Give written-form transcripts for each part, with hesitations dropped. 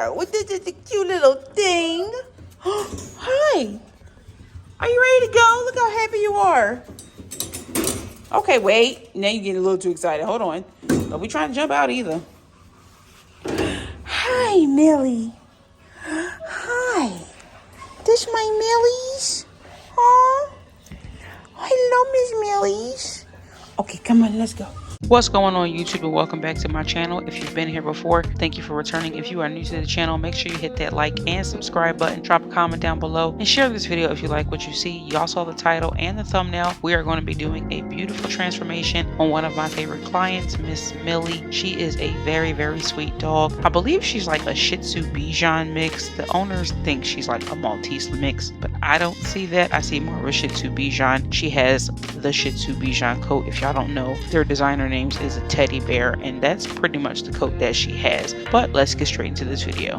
there with the cute little thing. Hi. Are you ready to go? Look how happy you are. Okay, wait. Now you're getting a little too excited. Hold on. Don't be trying to jump out either. Hi, Millie. Hi. This my Millie's. Aw. Hello, Miss Millie's. Okay, come on, let's go. What's going on, YouTube, and welcome back to my channel. If you've been here before, thank you for returning. If you are new to the channel, make sure you hit that like and subscribe button, drop a comment down below, and share this video if you like what you see. Y'all saw the title and the thumbnail. We are going to be doing a beautiful transformation on one of my favorite clients, Miss Millie. She is a very, very sweet dog. I believe she's like a Shih Tzu Bichon mix. The owners think she's like a Maltese mix, but I don't see that. I see more of a Shih Tzu Bichon. She has the Shih Tzu Bichon coat. If y'all don't know, their designer names is a teddy bear, and that's pretty much the coat that she has. But let's get straight into this video.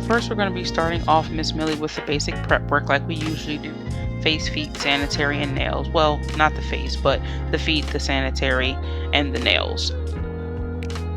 First, we're going to be starting off Miss Millie with the basic prep work like we usually do. Face, feet, sanitary, and nails. Well, not the face, but the feet, the sanitary, and the nails.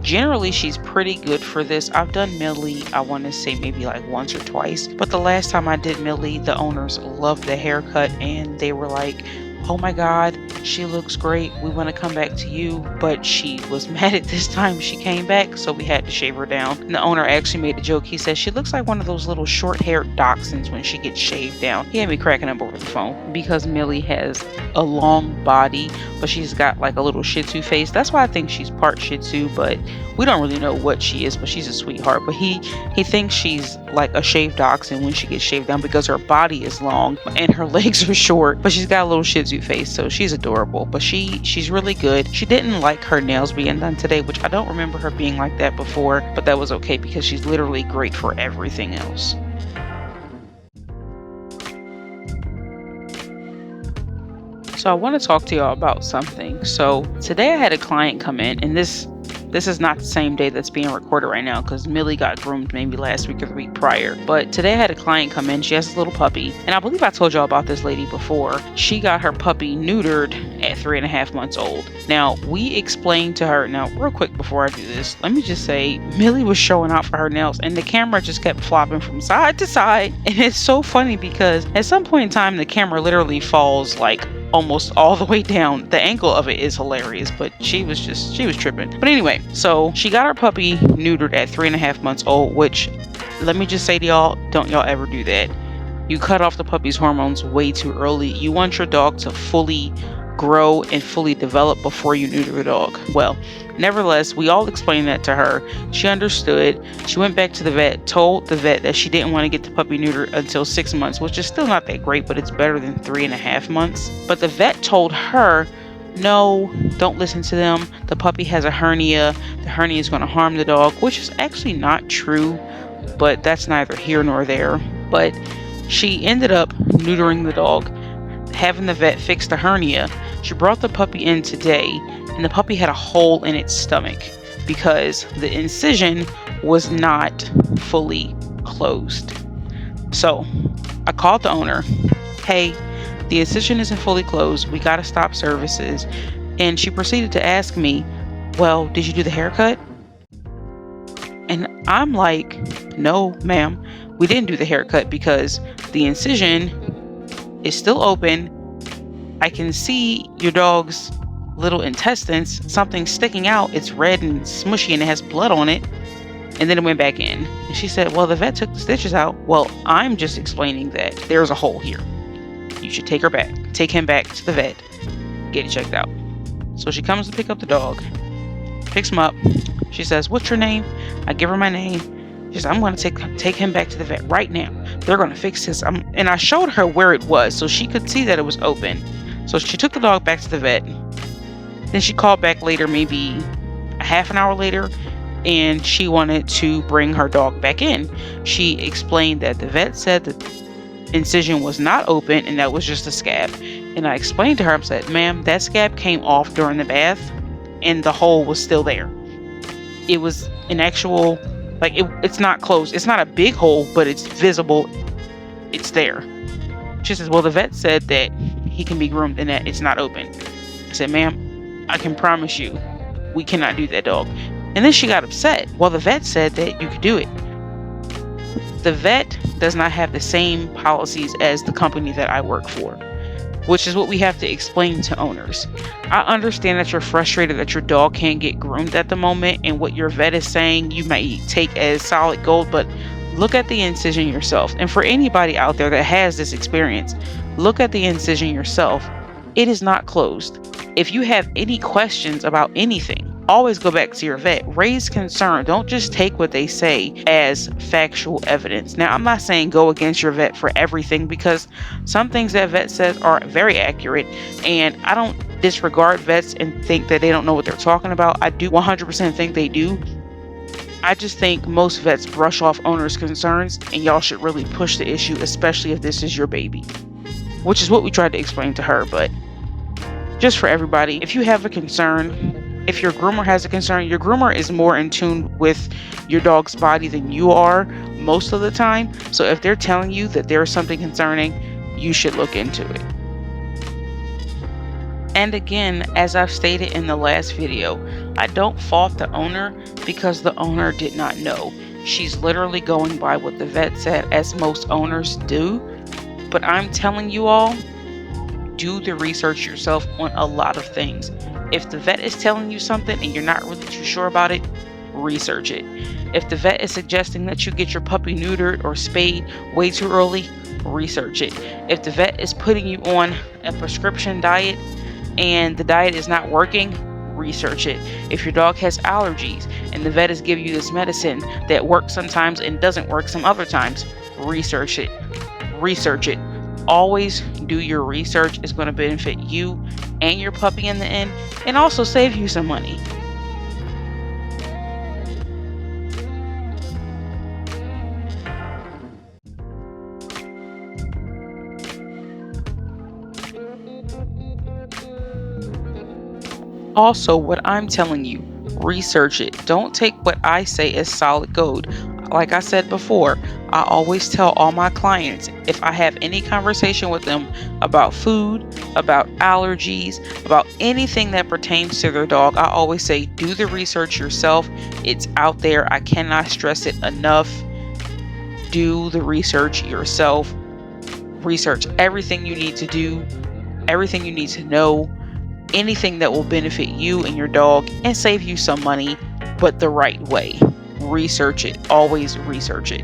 Generally, she's pretty good for this. I've done Millie, I want to say maybe like once or twice, but the last time I did Millie, the owners loved the haircut and they were like, oh my god, she looks great, we want to come back to you. But she was mad at this time she came back, so we had to shave her down. And the owner actually made a joke. He said she looks like one of those little short-haired dachshunds when she gets shaved down. He had me cracking up over the phone because Millie has a long body, but she's got like a little Shih Tzu face. That's why I think she's part Shih Tzu, but we don't really know what she is. But she's a sweetheart. But he thinks she's like a shaved dachshund when she gets shaved down because her body is long and her legs are short, but she's got a little Shih Tzu face, so she's adorable. But she's really good. She didn't like her nails being done today, which I don't remember her being like that before, but that was okay because she's literally great for everything else. So I want to talk to y'all about something. So today I had a client come in, and this is not the same day that's being recorded right now because Millie got groomed maybe last week or the week prior. But today I had a client come in. She has a little puppy. And I believe I told y'all about this lady before. She got her puppy neutered at 3.5 months old. Now, we explained to her. Now, real quick before I do this, let me just say Millie was showing out for her nails and the camera just kept flopping from side to side. And it's so funny because at some point in time, the camera literally falls like almost all the way down. The angle of it is hilarious, but she was tripping. But anyway, so she got her puppy neutered at 3.5 months old, which let me just say to y'all, don't y'all ever do that. You cut off the puppy's hormones way too early. You want your dog to fully grow and fully develop before you neuter the dog. Well, nevertheless, we all explained that to her. She understood. She went back to the vet, told the vet that she didn't want to get the puppy neutered until 6 months, which is still not that great, but it's better than 3.5 months. But the vet told her, no, don't listen to them. The puppy has a hernia. The hernia is going to harm the dog, which is actually not true, but that's neither here nor there. But she ended up neutering the dog, having the vet fix the hernia. She brought the puppy in today, and the puppy had a hole in its stomach because the incision was not fully closed. So I called the owner. Hey, the incision isn't fully closed. We got to stop services. And she proceeded to ask me, well, did you do the haircut? And I'm like, no, ma'am, we didn't do the haircut because the incision is still open. I can see your dog's little intestines, something sticking out. It's red and smushy and it has blood on it. And then it went back in. And she said, well, the vet took the stitches out. Well, I'm just explaining that there's a hole here. You should take him back to the vet, get it checked out. So she comes to pick up the dog, picks him up. She says, what's your name? I give her my name. She says, I'm going to take him back to the vet right now. They're going to fix this. And I showed her where it was so she could see that it was open. So she took the dog back to the vet. Then she called back later, maybe a half an hour later, and she wanted to bring her dog back in. She explained that the vet said that the incision was not open and that was just a scab. And I explained to her, I said, ma'am, that scab came off during the bath and the hole was still there. It was an actual, like, it's not closed. It's not a big hole, but it's visible. It's there. She says, well, the vet said that he can be groomed and that it's not open. I said, ma'am, I can promise you we cannot do that, dog. And then she got upset. Well, the vet said that you could do it. The vet does not have the same policies as the company that I work for, which is what we have to explain to owners. I understand that you're frustrated that your dog can't get groomed at the moment, and what your vet is saying you might take as solid gold, but look at the incision yourself. And for anybody out there that has this experience, look at the incision yourself. It is not closed. If you have any questions about anything, always go back to your vet. Raise concern. Don't just take what they say as factual evidence. Now, I'm not saying go against your vet for everything, because some things that vet says are very accurate, and I don't disregard vets and think that they don't know what they're talking about. I do 100% think they do. I just think most vets brush off owners' concerns, and y'all should really push the issue, especially if this is your baby, which is what we tried to explain to her. But just for everybody, if you have a concern, if your groomer has a concern, your groomer is more in tune with your dog's body than you are most of the time. So if they're telling you that there's something concerning, you should look into it. And again, as I've stated in the last video, I don't fault the owner because the owner did not know. She's literally going by what the vet said, as most owners do. But I'm telling you all, do the research yourself on a lot of things. If the vet is telling you something and you're not really too sure about it, research it. If the vet is suggesting that you get your puppy neutered or spayed way too early, research it. If the vet is putting you on a prescription diet and the diet is not working, research it. If your dog has allergies and the vet is giving you this medicine that works sometimes and doesn't work some other times, research it. Research it. Always do your research. It's going to benefit you and your puppy in the end, and also save you some money. Also, what I'm telling you, research it. Don't take what I say as solid gold. Like I said before, I always tell all my clients, if I have any conversation with them about food, about allergies, about anything that pertains to their dog, I always say, do the research yourself. It's out there. I cannot stress it enough. Do the research yourself. Research everything you need to do, everything you need to know, anything that will benefit you and your dog and save you some money, but the right way. Research it. Always research it.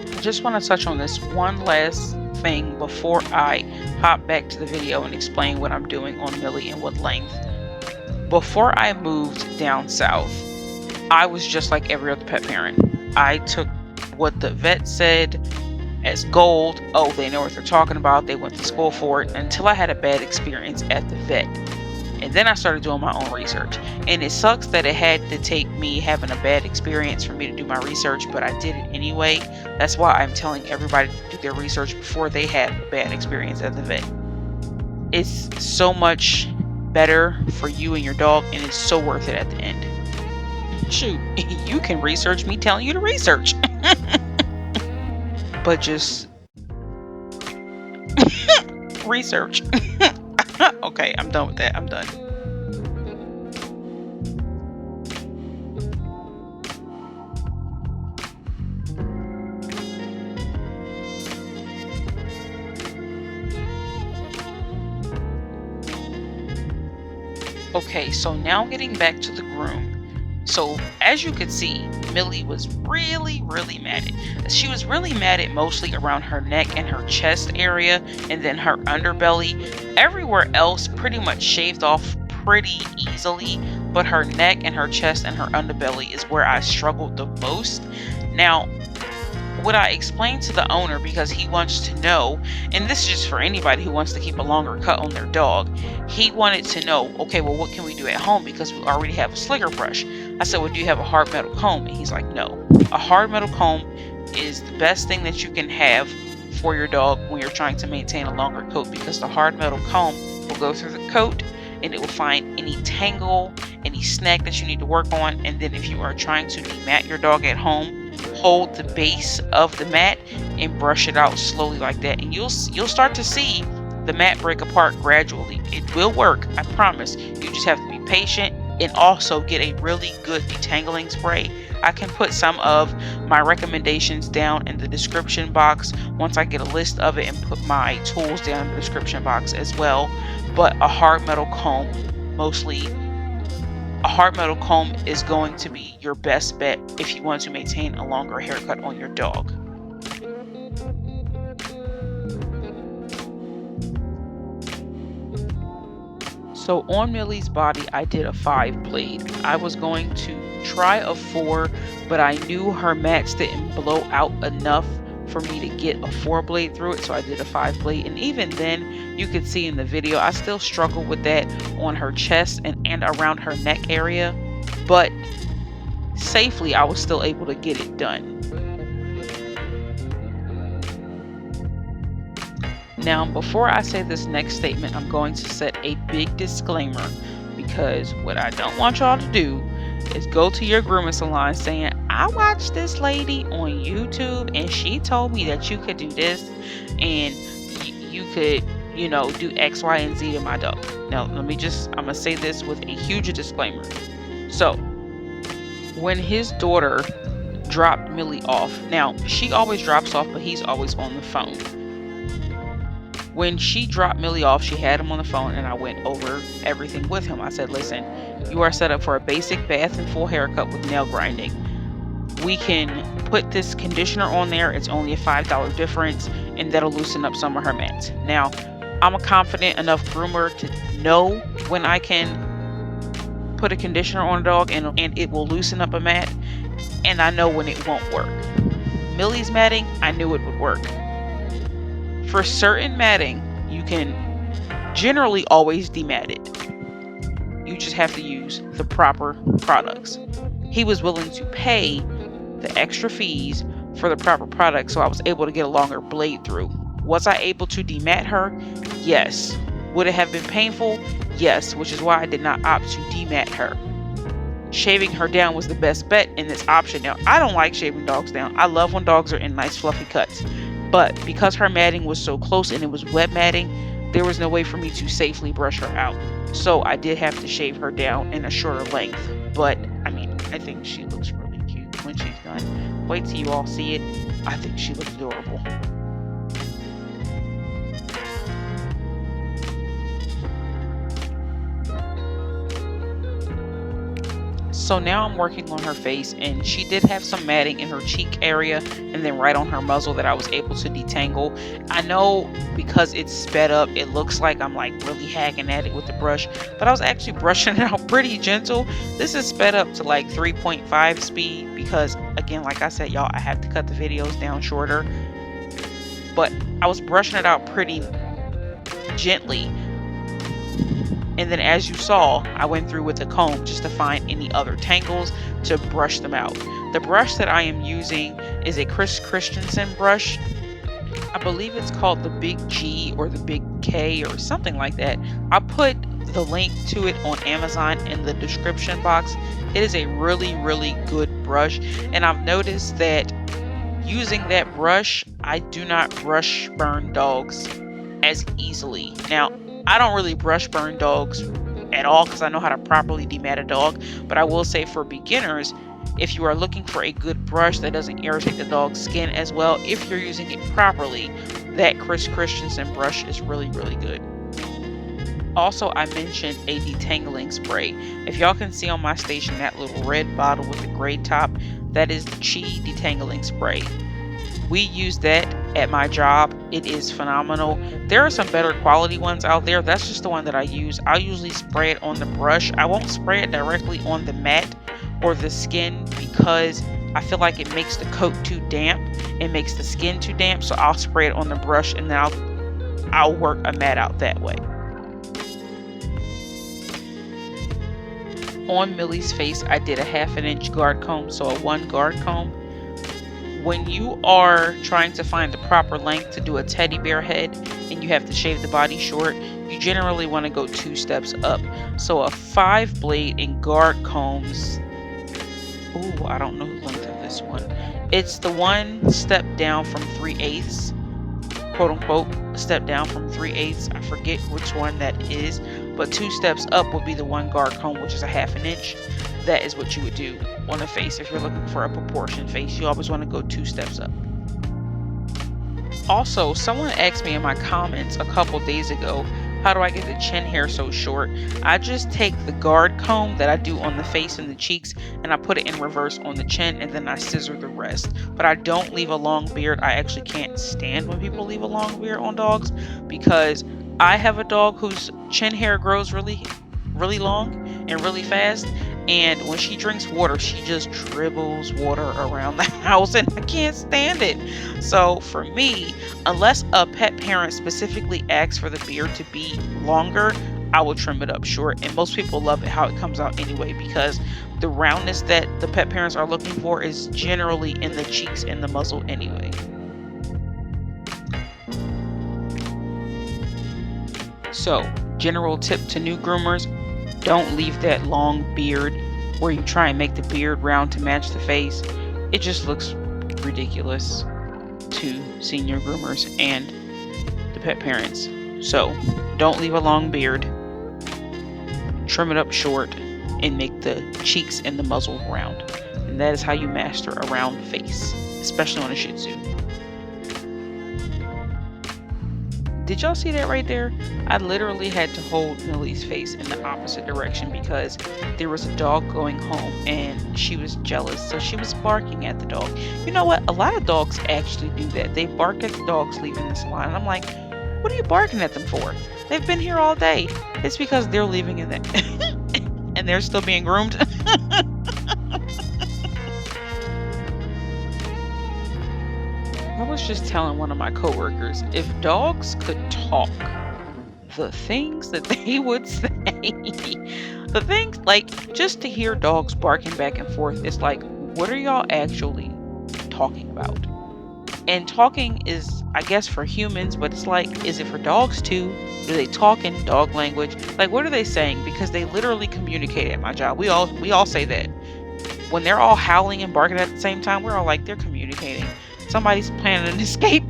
I just want to touch on this one last thing before I hop back to the video and explain what I'm doing on Millie and what length. Before I moved down south, I was just like every other pet parent. I took what the vet said as gold. Oh, they know what they're talking about. They went to school for it, until I had a bad experience at the vet. And then I started doing my own research. And it sucks that it had to take me having a bad experience for me to do my research, but I did it anyway. That's why I'm telling everybody to do their research before they have a bad experience at the vet. It's so much better for you and your dog, and it's so worth it at the end. Shoot, you can research me telling you to research. But just research. Okay, I'm done with that. I'm done. Okay, so now getting back to the groom. So as you could see, Millie was really mad at. She was really mad at mostly around her neck and her chest area, and then her underbelly. Everywhere else pretty much shaved off pretty easily, but her neck and her chest and her underbelly is where I struggled the most. Now, what I explained to the owner, because he wants to know, and this is just for anybody who wants to keep a longer cut on their dog, he wanted to know, okay, well, what can we do at home, because we already have a slicker brush. I said, well, do you have a hard metal comb? And he's like, no. A hard metal comb is the best thing that you can have for your dog when you're trying to maintain a longer coat, because the hard metal comb will go through the coat and it will find any tangle, any snag that you need to work on. And then if you are trying to demat your dog at home, hold the base of the mat and brush it out slowly like that, and you'll start to see the mat break apart gradually. It will work, I promise. You just have to be patient and also get a really good detangling spray. I can put some of my recommendations down in the description box once I get a list of it, and put my tools down in the description box as well. But a hard metal comb, mostly a hard metal comb, is going to be your best bet if you want to maintain a longer haircut on your dog. So on Millie's body, I did a 5 blade. I was going to try a 4, but I knew her mats didn't blow out enough for me to get a 4 blade through it, so I did a 5 blade. And even then, you could see in the video, I still struggle with that on her chest and around her neck area, but safely I was still able to get it done. Now, before I say this next statement, I'm going to set a big disclaimer, because what I don't want y'all to do is go to your grooming salon saying, I watched this lady on YouTube and she told me that you could do this and you could, do X, Y, and Z to my dog. Now, I'm going to say this with a huge disclaimer. So, when his daughter dropped Millie off, now she always drops off, but he's always on the phone. When she dropped Millie off, she had him on the phone and I went over everything with him. I said, listen, you are set up for a basic bath and full haircut with nail grinding. We can put this conditioner on there. It's only a $5 difference, and that'll loosen up some of her mats. Now, I'm a confident enough groomer to know when I can put a conditioner on a dog and it will loosen up a mat, and I know when it won't work. Millie's matting, I knew it would work. For certain matting, you can generally always demat it. You just have to use the proper products. He was willing to pay the extra fees for the proper products, so I was able to get a longer blade through. Was I able to demat her? Yes. Would it have been painful? Yes, which is why I did not opt to demat her. Shaving her down was the best bet in this option. Now, I don't like shaving dogs down. I love when dogs are in nice fluffy cuts. But because her matting was so close and it was wet matting, there was no way for me to safely brush her out. So I did have to shave her down in a shorter length. But, I think she looks really cute when she's done. Wait till you all see it. I think she looks adorable. So now I'm working on her face, and she did have some matting in her cheek area and then right on her muzzle that I was able to detangle. I know because it's sped up, it looks like I'm really hacking at it with the brush, but I was actually brushing it out pretty gentle. This is sped up to 3.5 speed because, again, like I said, y'all, I have to cut the videos down shorter. But I was brushing it out pretty gently. And then, as you saw, I went through with the comb just to find any other tangles to brush them out. The brush that I am using is a Chris Christensen brush. I believe it's called the Big G or the Big K or something like that. I'll put the link to it on Amazon in the description box. It is a really, really good brush. And I've noticed that using that brush, I do not brush burn dogs as easily. Now, I don't really brush burn dogs at all because I know how to properly demat a dog. But I will say, for beginners, if you are looking for a good brush that doesn't irritate the dog's skin as well, if you're using it properly, that Chris Christensen brush is really, really good. Also, I mentioned a detangling spray. If y'all can see on my station that little red bottle with the gray top, that is the Chi detangling spray. We use that at my job. It is phenomenal. There are some better quality ones out there. That's just the one that I use. I'll usually spray it on the brush. I won't spray it directly on the mat or the skin because I feel like it makes the coat too damp. It makes the skin too damp. So I'll spray it on the brush and then I'll work a mat out that way. On Millie's face, I did a 1/2 inch guard comb, so a 1 guard comb. When you are trying to find the proper length to do a teddy bear head and you have to shave the body short, you generally want to go 2 steps up. So a 5 blade in guard combs Ooh, I don't know the length of this one. It's the one step down from 3/8, quote unquote, step down from 3/8. I forget which one that is, but two steps up would be the one guard comb, which is a 1/2 inch. That is what you would do on a face if you're looking for a proportioned face. You always want to go two steps up. Also, someone asked me in my comments a couple days ago, how do I get the chin hair so short? I just take the guard comb that I do on the face and the cheeks and I put it in reverse on the chin and then I scissor the rest. But I don't leave a long beard. I actually can't stand when people leave a long beard on dogs because I have a dog whose chin hair grows really long and really fast. And when she drinks water, she just dribbles water around the house and I can't stand it. So for me, unless a pet parent specifically asks for the beard to be longer, I will trim it up short. And most people love it how it comes out anyway because the roundness that the pet parents are looking for is generally in the cheeks and the muzzle anyway. So, general tip to new groomers, don't leave that long beard where you try and make the beard round to match the face. It just looks ridiculous to senior groomers and the pet parents. So don't leave a long beard, trim it up short, and make the cheeks and the muzzle round. And that is how you master a round face, especially on a Shih Tzu. Did y'all see that right there? I literally had to hold Millie's face in the opposite direction because there was a dog going home and she was jealous. So she was barking at the dog. You know what? A lot of dogs actually do that. They bark at the dogs leaving the salon. And I'm like, what are you barking at them for? They've been here all day. It's because they're leaving in the and they're still being groomed. I was just telling one of my coworkers, if dogs could talk, the things that they would say, the things like just to hear dogs barking back and forth, it's like, what are y'all actually talking about? And talking is, I guess, for humans, but it's like, is it for dogs too? Do they talk in dog language? Like, what are they saying? Because they literally communicate at my job. We all say that. When they're all howling and barking at the same time, we're all like, they're communicating. Somebody's planning an escape.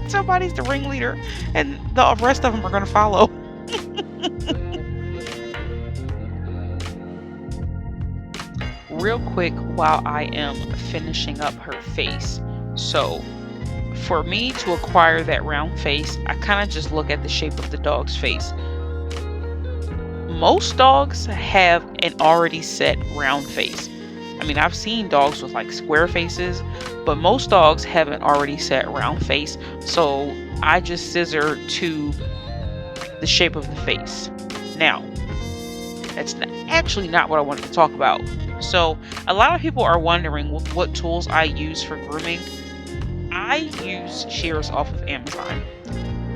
Somebody's the ringleader, and the rest of them are going to follow. Real quick, while I am finishing up her face. So, for me to acquire that round face, I kind of just look at the shape of the dog's face. Most dogs have an already set round face. I mean, I've seen dogs with like square faces, but most dogs have an already set round face. So I just scissor to the shape of the face. Now, that's actually not what I wanted to talk about. So a lot of people are wondering what tools I use for grooming. I use shears off of Amazon.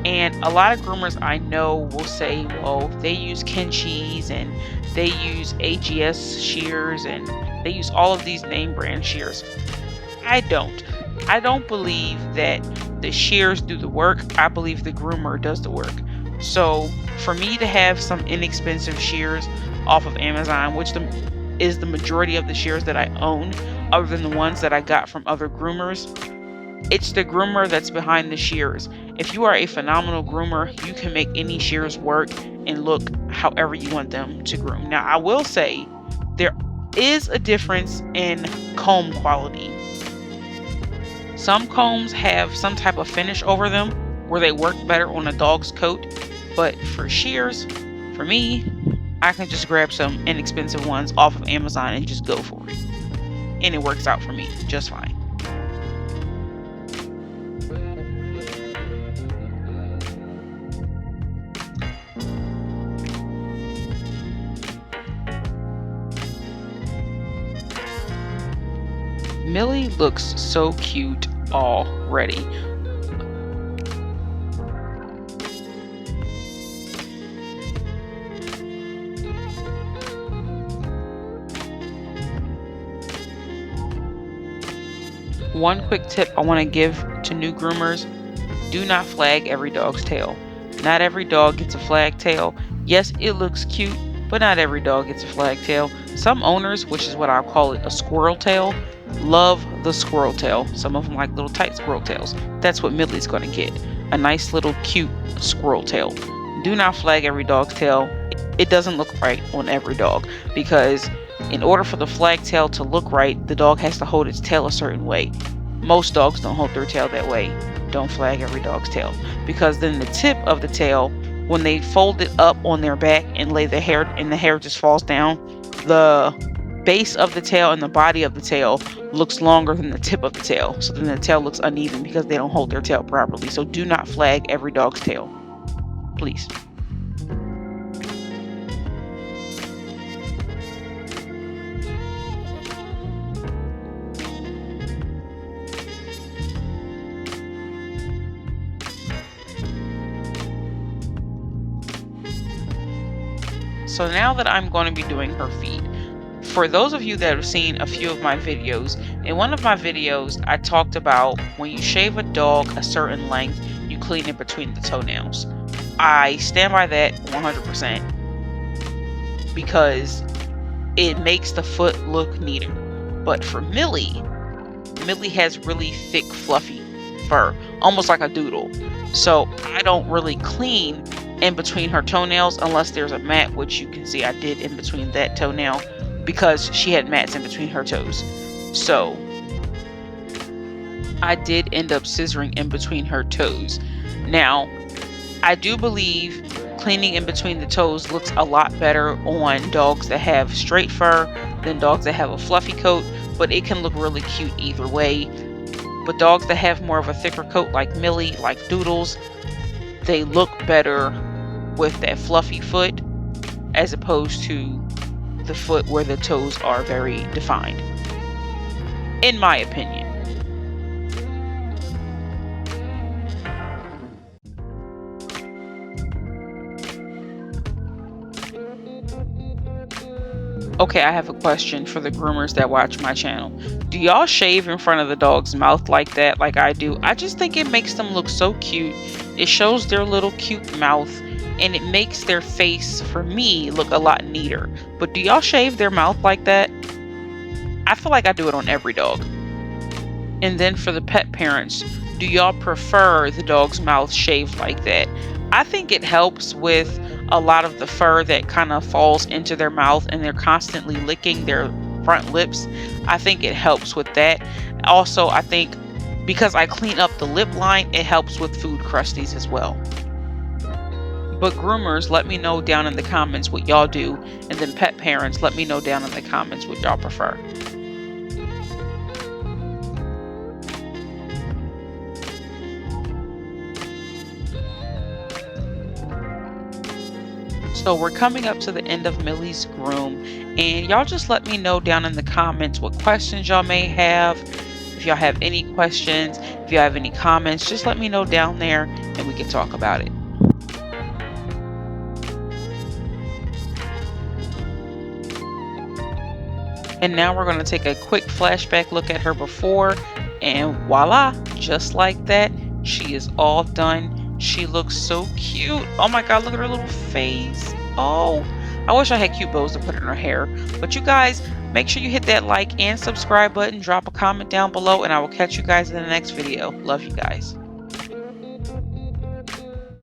And a lot of groomers I know will say, well, they use Kinchies and they use AGS shears and they use all of these name brand shears. I don't. I don't believe that the shears do the work. I believe the groomer does the work. So for me to have some inexpensive shears off of Amazon, which is the majority of the shears that I own, other than the ones that I got from other groomers, it's the groomer that's behind the shears. If you are a phenomenal groomer, you can make any shears work and look however you want them to groom. Now, I will say there is a difference in comb quality. Some combs have some type of finish over them where they work better on a dog's coat. But for shears, for me, I can just grab some inexpensive ones off of Amazon and just go for it. And it works out for me just fine. Millie looks so cute already. One quick tip I want to give to new groomers: do not flag every dog's tail. Not every dog gets a flag tail. Yes, it looks cute, but not every dog gets a flag tail. Some owners, which is what I'll call it, a squirrel tail, love the squirrel tail. Some of them like little tight squirrel tails. That's what Millie's going to get, a nice little cute squirrel tail. Do not flag every dog's tail. It doesn't look right on every dog, because in order for the flag tail to look right, the dog has to hold its tail a certain way. Most dogs don't hold their tail that way. Don't flag every dog's tail, because then the tip of the tail, when they fold it up on their back and lay the hair, and the hair just falls down, the base of the tail and the body of the tail looks longer than the tip of the tail. So then the tail looks uneven because they don't hold their tail properly. So do not flag every dog's tail, please. So now that I'm going to be doing her feet, for those of you that have seen a few of my videos, in one of my videos, I talked about when you shave a dog a certain length, you clean it between the toenails. I stand by that 100% because it makes the foot look neater. But for Millie has really thick, fluffy fur, almost like a doodle. So I don't really clean in between her toenails unless there's a mat, which you can see I did in between that toenail because she had mats in between her toes. So I did end up scissoring in between her toes. Now, I do believe cleaning in between the toes looks a lot better on dogs that have straight fur than dogs that have a fluffy coat, but it can look really cute either way. But dogs that have more of a thicker coat like Millie, like Doodles, they look better with that fluffy foot as opposed to the foot where the toes are very defined, in my opinion. Okay, I have a question for the groomers that watch my channel. Do y'all shave in front of the dog's mouth like that, like I do? I just think it makes them look so cute. It shows their little cute mouth, and it makes their face, for me, look a lot neater. But do y'all shave their mouth like that? I feel like I do it on every dog. And then for the pet parents, do y'all prefer the dog's mouth shaved like that? I think it helps with a lot of the fur that kind of falls into their mouth and they're constantly licking their front lips. I think it helps with that. Also, I think because I clean up the lip line, it helps with food crusties as well. But groomers, let me know down in the comments what y'all do. And then pet parents, let me know down in the comments what y'all prefer. So we're coming up to the end of Millie's groom, and y'all just let me know down in the comments what questions y'all may have. If y'all have any questions, if y'all have any comments, just let me know down there and we can talk about it. And now we're going to take a quick flashback look at her before, and voila, just like that, she is all done. She looks so cute. Oh my god, look at her little face. Oh, I wish I had cute bows to put in her hair. But you guys, make sure you hit that like and subscribe button. Drop a comment down below, and I will catch you guys in the next video. Love you guys.